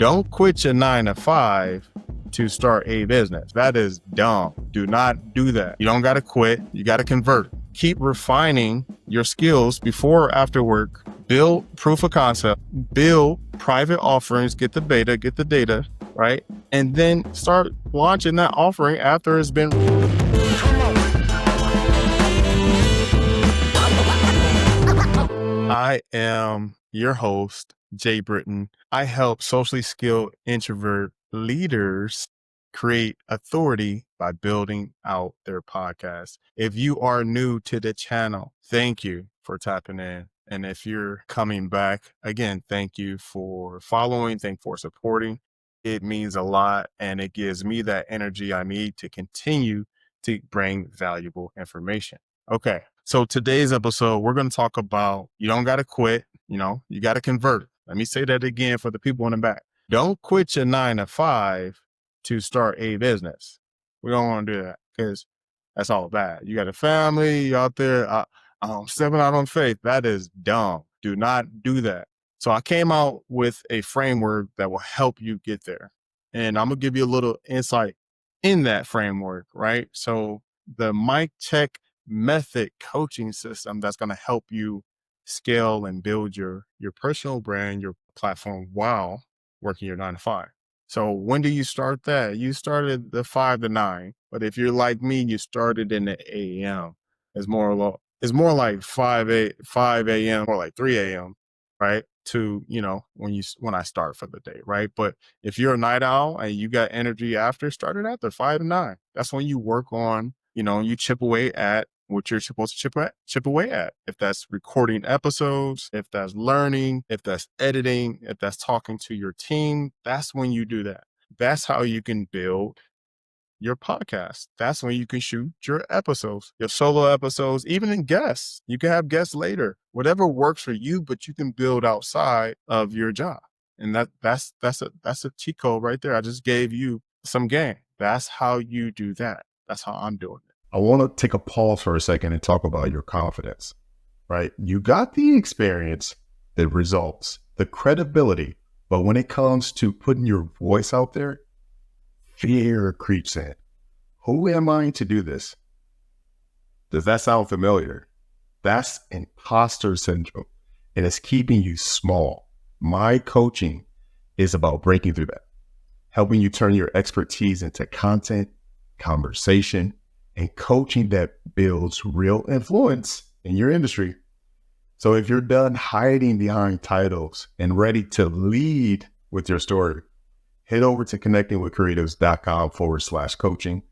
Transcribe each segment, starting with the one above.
Don't quit your 9 to 5 to start a business. That is dumb. Do not do that. You don't got to quit. You got to convert. Keep refining your skills before or after work. Build proof of concept. Build private offerings. Get the beta, get the data, right? And then start launching that offering after it's been. I am your host, Jay Britton. I help socially skilled introvert leaders create authority by building out their podcast. If you are new to the channel, thank you for tapping in. And if you're coming back, again, thank you for following, thank you for supporting. It means a lot, and it gives me that energy I need to continue to bring valuable information. Okay, so today's episode, we're going to talk about you don't got to quit, you got to convert. Let me say that again for the people in the back. Don't quit your 9 to 5 to start a business. We don't want to do that because that's all bad. You got a family, you out there stepping out on faith. That is dumb. Do not do that. So I came out with a framework that will help you get there. And I'm going to give you a little insight in that framework, right? So the Mic Check Method coaching system that's going to help you scale and build your personal brand, your platform while working your 9 to 5. So when do you start that? You started the 5 to 9, but if you're like me, you started in the AM. It's more like 5 a.m. or like 3 a.m. right? To, when I start for the day, right? But if you're a night owl and you got energy after, start it after 5 to 9. That's when you work on, you chip away at what you're supposed to chip away at. If that's recording episodes, if that's learning, if that's editing, if that's talking to your team, that's when you do that. That's how you can build your podcast. That's when you can shoot your episodes, your solo episodes, even in guests. You can have guests later, whatever works for you, but you can build outside of your job. And that's a cheat code right there. I just gave you some game. That's how you do that. That's how I'm doing it. I want to take a pause for a second and talk about your confidence, right? You got the experience, the results, the credibility, but when it comes to putting your voice out there, fear creeps in. Who am I to do this? Does that sound familiar? That's imposter syndrome, and it's keeping you small. My coaching is about breaking through that, helping you turn your expertise into content, conversation, and coaching that builds real influence in your industry. So if you're done hiding behind titles and ready to lead with your story, head over to connectingwithcreatives.com/coaching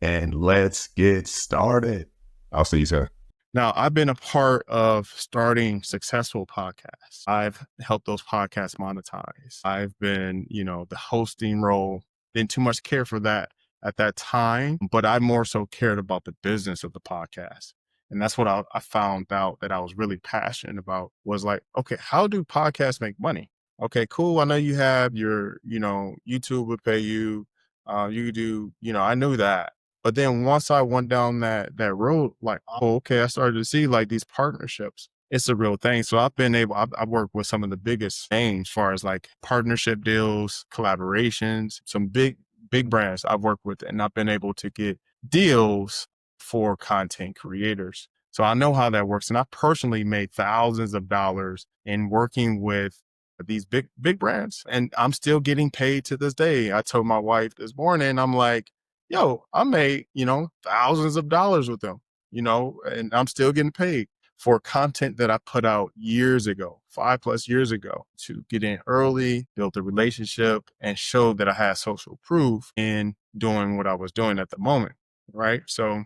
and let's get started. I'll see you soon. Now, I've been a part of starting successful podcasts. I've helped those podcasts monetize. I've been, the hosting role. Didn't too much care for that at that time, but I more so cared about the business of the podcast. And that's what I found out that I was really passionate about was like, okay, how do podcasts make money? Okay, cool. I know you have your, YouTube would pay you. You do, I knew that. But then once I went down that road, like, oh, okay, I started to see like these partnerships. It's a real thing. So I've worked with some of the biggest names as far as like partnership deals, collaborations, some big brands I've worked with, and I've been able to get deals for content creators. So I know how that works. And I personally made thousands of dollars in working with these big brands, and I'm still getting paid to this day. I told my wife this morning, I'm like, yo, I made, thousands of dollars with them, and I'm still getting paid for content that I put out years ago, 5+ years ago, to get in early, build a relationship, and show that I had social proof in doing what I was doing at the moment, right? So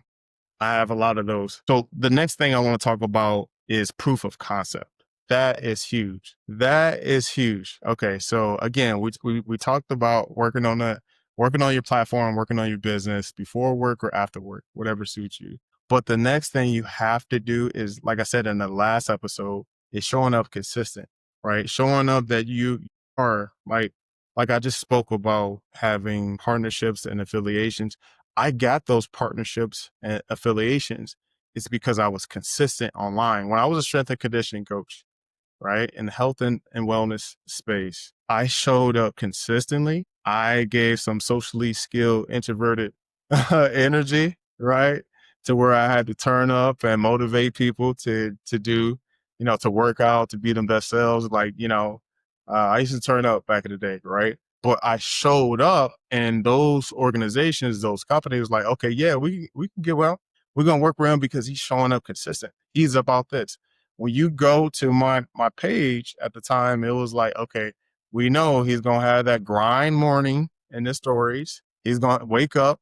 I have a lot of those. So the next thing I want to talk about is proof of concept. That is huge. Okay, so again, we talked about working on your platform, working on your business before work or after work, whatever suits you. But the next thing you have to do is, like I said in the last episode, is showing up consistent, right? Showing up that you are like I just spoke about having partnerships and affiliations. I got those partnerships and affiliations. It's because I was consistent online. When I was a strength and conditioning coach, right? In the health and wellness space. I showed up consistently. I gave some socially skilled introverted energy, right? To where I had to turn up and motivate people to do, to work out, to be them best selves. Like, I used to turn up back in the day, right? But I showed up, and those organizations, those companies, like, okay, yeah, we can get well. We're gonna work with him because he's showing up consistent. He's about this. When you go to my page at the time, it was like, okay, we know he's gonna have that grind morning in the stories. He's gonna wake up,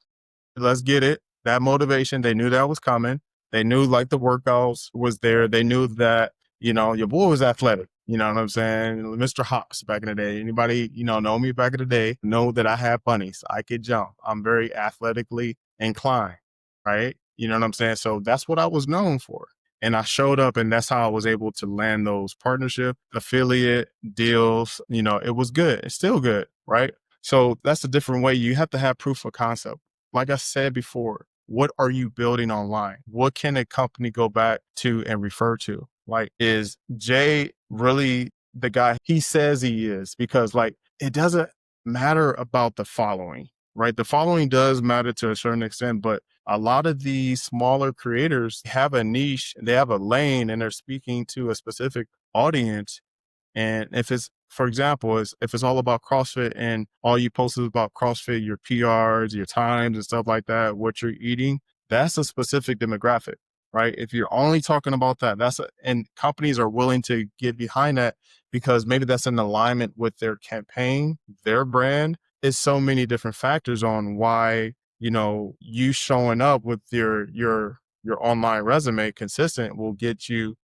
let's get it. That motivation, they knew that was coming. They knew like the workouts was there. They knew that, your boy was athletic. You know what I'm saying? Mr. Hops back in the day. Anybody, know me back in the day, know that I had bunnies. I could jump. I'm very athletically inclined, right? You know what I'm saying? So that's what I was known for. And I showed up, and that's how I was able to land those partnership affiliate deals. It was good. It's still good, right? So that's a different way. You have to have proof of concept. Like I said before, what are you building online? What can a company go back to and refer to? Like, is Jay really the guy he says he is? Because like, it doesn't matter about the following, right? The following does matter to a certain extent, but a lot of these smaller creators have a niche, they have a lane, and they're speaking to a specific audience. And if it's, for example, if it's all about CrossFit and all you post is about CrossFit, your PRs, your times and stuff like that, what you're eating, that's a specific demographic, right? If you're only talking about that, and companies are willing to get behind that because maybe that's in alignment with their campaign, their brand. It's so many different factors on why, you showing up with your online resume consistent will get you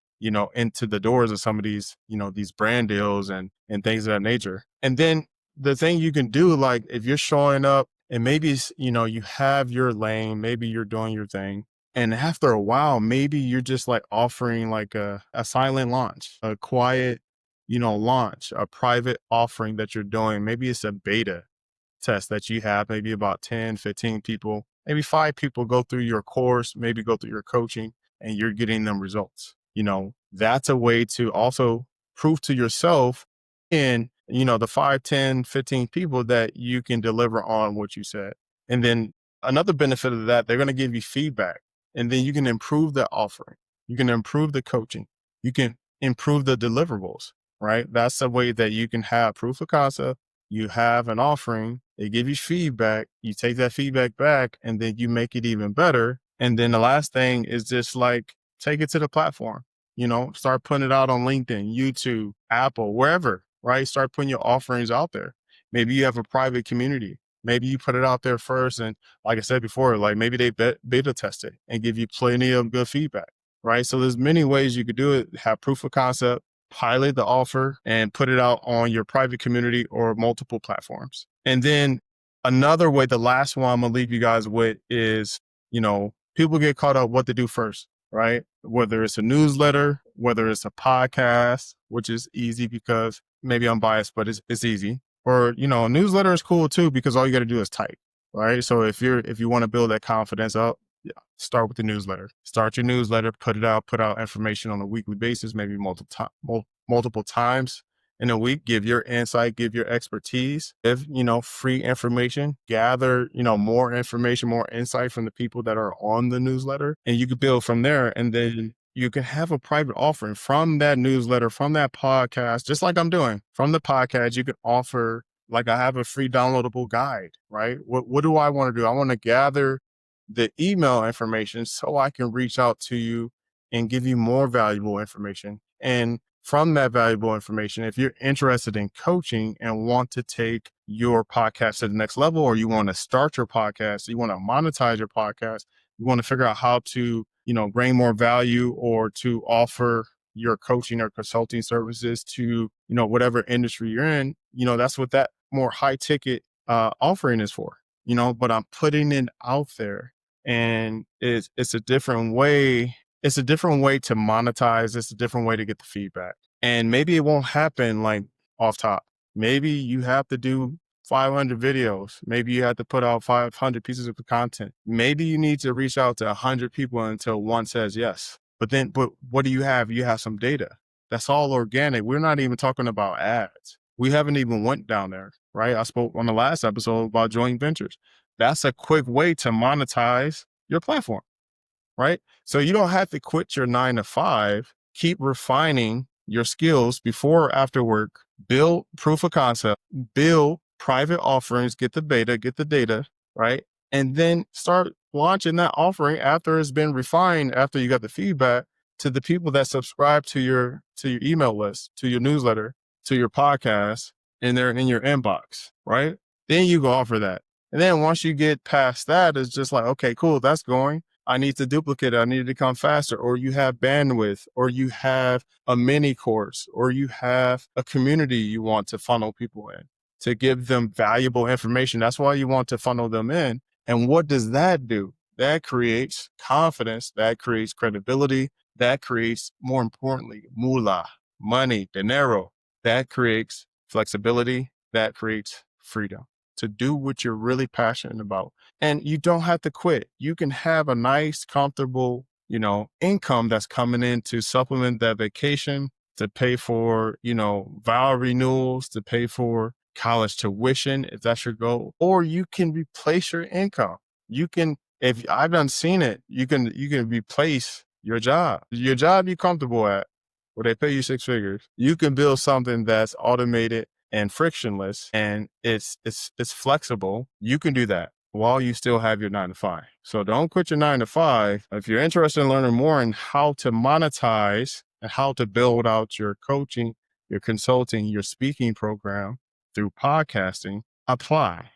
into the doors of some of these, these brand deals and things of that nature. And then the thing you can do, like if you're showing up and maybe you have your lane, maybe you're doing your thing. And after a while, maybe you're just like offering like a silent launch, a quiet, launch, a private offering that you're doing. Maybe it's a beta test that you have, maybe about 10, 15 people, maybe 5 people go through your course, maybe go through your coaching, and you're getting them results. That's a way to also prove to yourself in, the 5, 10, 15 people that you can deliver on what you said. And then another benefit of that, they're going to give you feedback, and then you can improve the offering. You can improve the coaching. You can improve the deliverables, right? That's a way that you can have proof of concept. You have an offering, they give you feedback, you take that feedback back, and then you make it even better. And then the last thing is just like take it to the platform, start putting it out on LinkedIn, YouTube, Apple, wherever, right? Start putting your offerings out there. Maybe you have a private community. Maybe you put it out there first. And like I said before, like maybe they beta test it and give you plenty of good feedback, right? So there's many ways you could do it, have proof of concept, pilot the offer and put it out on your private community or multiple platforms. And then another way, the last one I'm gonna leave you guys with is, people get caught up what to do first, right? Whether it's a newsletter, whether it's a podcast, which is easy because maybe I'm biased, but it's easy. Or, a newsletter is cool too, because all you got to do is type, right? So if you want to build that confidence up, yeah, start with the newsletter. Start your newsletter, put out information on a weekly basis, maybe multiple times in a week. Give your insight, give your expertise, give, free information, gather, more information, more insight from the people that are on the newsletter, and you can build from there. And then you can have a private offering from that newsletter, from that podcast, just like I'm doing. From the podcast, you can offer, like I have a free downloadable guide, right? What do I want to do? I want to gather the email information so I can reach out to you and give you more valuable information. And from that valuable information, if you're interested in coaching and want to take your podcast to the next level, or you want to start your podcast, you want to monetize your podcast, you want to figure out how to, bring more value or to offer your coaching or consulting services to, whatever industry you're in, that's what that more high ticket offering is for, but I'm putting it out there, and it's a different way. It's a different way to monetize. It's a different way to get the feedback. And maybe it won't happen like off top. Maybe you have to do 500 videos. Maybe you have to put out 500 pieces of content. Maybe you need to reach out to 100 people until one says yes. But what do you have? You have some data That's all organic. We're not even talking about ads. We haven't even went down there, right? I spoke on the last episode about joint ventures. That's a quick way to monetize your platform, right? So you don't have to quit your 9 to 5, keep refining your skills before or after work, build proof of concept, build private offerings, get the beta, get the data, right? And then start launching that offering after it's been refined, after you got the feedback, to the people that subscribe to your email list, to your newsletter, to your podcast, and they're in your inbox, right? Then you go offer that. And then once you get past that, it's just like, okay, cool, that's going. I need to duplicate it. I need to come faster. Or you have bandwidth, or you have a mini course, or you have a community you want to funnel people in to give them valuable information. That's why you want to funnel them in. And what does that do? That creates confidence. That creates credibility. That creates, more importantly, moolah, money, dinero. That creates flexibility. That creates freedom to do what you're really passionate about. And you don't have to quit. You can have a nice, comfortable, income that's coming in to supplement that vacation, to pay for, vow renewals, to pay for college tuition, if that's your goal. Or you can replace your income. You can, if I've done seen it, you can replace your job you're comfortable at, where they pay you 6 figures. You can build something that's automated and frictionless, and it's flexible. You can do that while you still have your 9 to 5. So don't quit your 9 to 5. If you're interested in learning more in how to monetize and how to build out your coaching, your consulting, your speaking program through podcasting, apply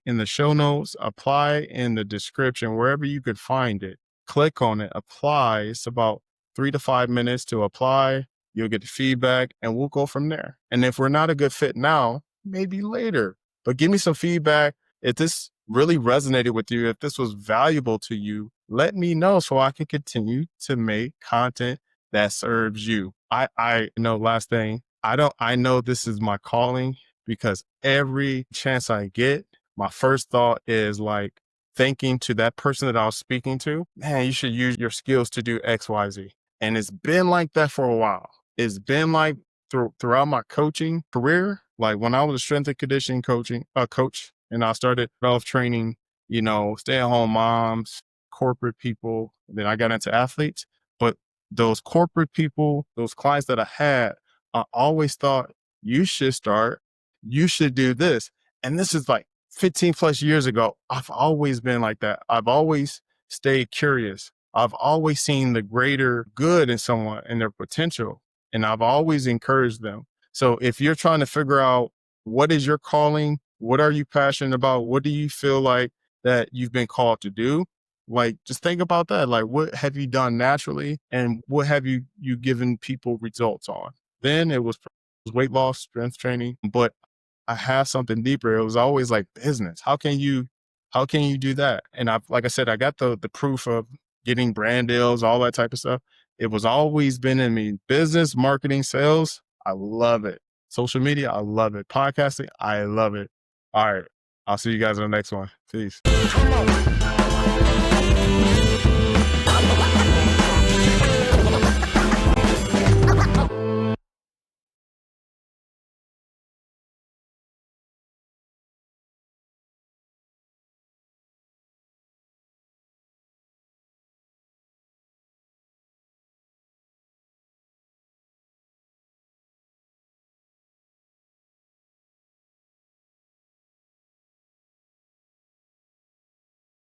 in the show notes, apply in the description, wherever you could find it. Click on it, apply. It's about 3 to 5 minutes to apply. You'll get the feedback and we'll go from there. And if we're not a good fit now, maybe later, but give me some feedback. If this really resonated with you, if this was valuable to you, let me know so I can continue to make content that serves you. I know, last thing, I know this is my calling, because every chance I get, my first thought is like thinking to that person that I was speaking to, man, you should use your skills to do X, Y, Z. And it's been like that for a while. It's been like throughout my coaching career. Like when I was a strength and conditioning coach, and I started training, stay-at-home moms, corporate people. Then I got into athletes. But those corporate people, those clients that I had, I always thought, you should do this. And this is like 15 plus years ago. I've always been like that. I've always stayed curious. I've always seen the greater good in someone and their potential. And I've always encouraged them. So if you're trying to figure out what is your calling, what are you passionate about? What do you feel like that you've been called to do? Like, just think about that. Like, what have you done naturally? And what have you given people results on? Then it was weight loss, strength training, but I have something deeper. It was always like business. How can you do that? And like I said, I got the proof of getting brand deals, all that type of stuff. It was always been in me. Business, marketing, sales, I love it. Social media, I love it. Podcasting, I love it. All right. I'll see you guys in the next one. Peace.